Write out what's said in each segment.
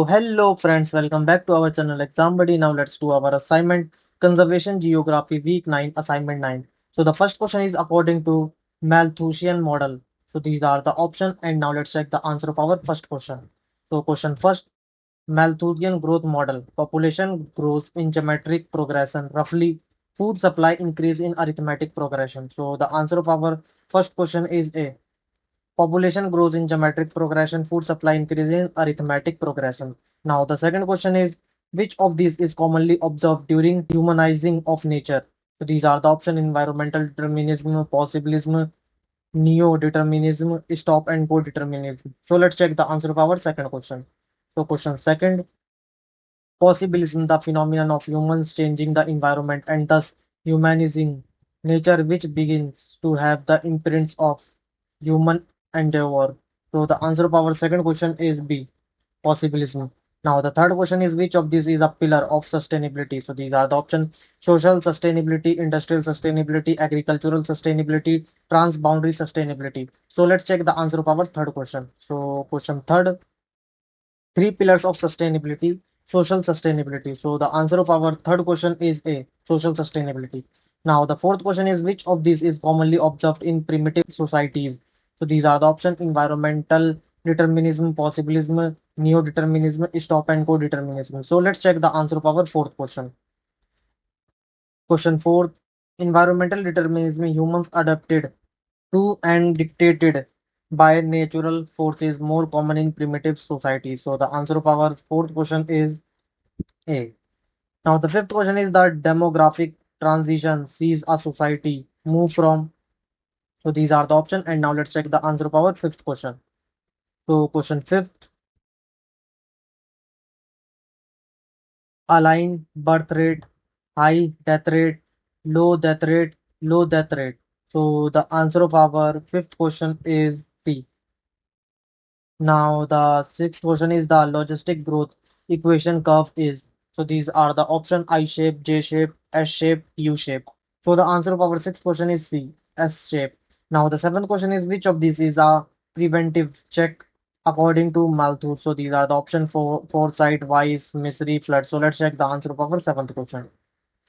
So hello friends, welcome back to our channel Exam Buddy. Now let's do our assignment Conservation Geography Week 9 Assignment 9. So the first question is according to Malthusian model. So these are the options and now let's check the answer of our first question. So question first, Malthusian growth model. Population grows in geometric progression. Roughly food supply increase in arithmetic progression. So the answer of our first question is A. Population grows in geometric progression, food supply increases in arithmetic progression. Now, the second question is which of these is commonly observed during humanizing of nature? So, these are the options environmental determinism, possibilism, neo determinism, stop and go determinism. So, let's check the answer of our second question. So, question second, possibilism, the phenomenon of humans changing the environment and thus humanizing nature, which begins to have the imprints of human endeavor. So the answer of our second question is B, possibilism. Now the third question is which of these is a pillar of sustainability? So these are the options: social sustainability, industrial sustainability, agricultural sustainability, transboundary sustainability. So let's check the answer of our third question. So question third, three pillars of sustainability, social sustainability. So the answer of our third question is A, social sustainability. Now the fourth question is which of these is commonly observed in primitive societies? So these are the options: environmental determinism, possibilism, neo-determinism, stop and go determinism. So let's check the answer of our fourth question. Question fourth, environmental determinism, humans adapted to and dictated by natural forces more common in primitive societies. So the answer of our fourth question is A. Now the fifth question is the demographic transition sees a society move from. So these are the options and now let's check the answer of our fifth question. So question fifth, align birth rate, high death rate, low death rate, low death rate. So the answer of our fifth question is C. Now the sixth question is the logistic growth equation curve is. So these are the option I shape, J shape, S shape, U shape. So the answer of our sixth question is C, S shape. Now the seventh question is which of these is a preventive check according to Malthus. So these are the option for foresight, wise, misery, flood. So let's check the answer of our seventh question.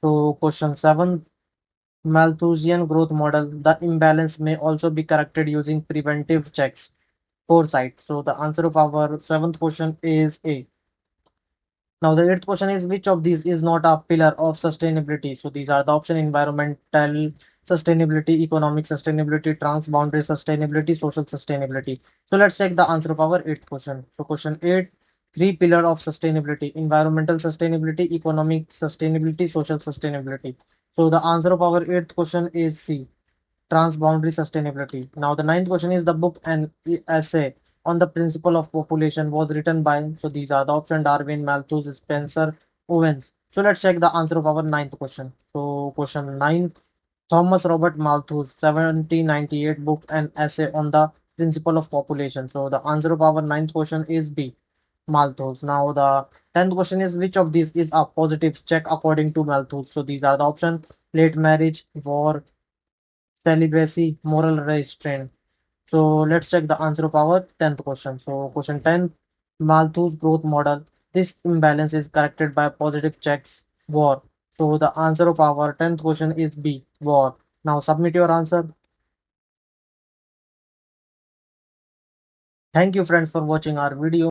So question seven, Malthusian growth model. The imbalance may also be corrected using preventive checks. Foresight. So the answer of our seventh question is A. Now the eighth question is which of these is not a pillar of sustainability? So these are the option: environmental sustainability, economic sustainability, transboundary sustainability, social sustainability. So let's check the answer of our eighth question. So question eight, three pillar of sustainability: environmental sustainability, economic sustainability, social sustainability. So the answer of our eighth question is C, transboundary sustainability. Now, the ninth question is the book and essay on the principle of population was written by. So, these are the options: Darwin, Malthus, Spencer, Owens. So, let's check the answer of our ninth question. So, question 9, Thomas Robert Malthus, 1798 book and essay on the principle of population. So, the answer of our ninth question is B, Malthus. Now, the 10th question is which of these is a positive check according to Malthus? So, these are the options: late marriage, war, celibacy, moral restraint. So let's check the answer of our 10th question. So question 10, Malthus growth model. This imbalance is corrected by positive checks, war. So the answer of our 10th question is B, war. Now submit your answer. Thank you friends for watching our video.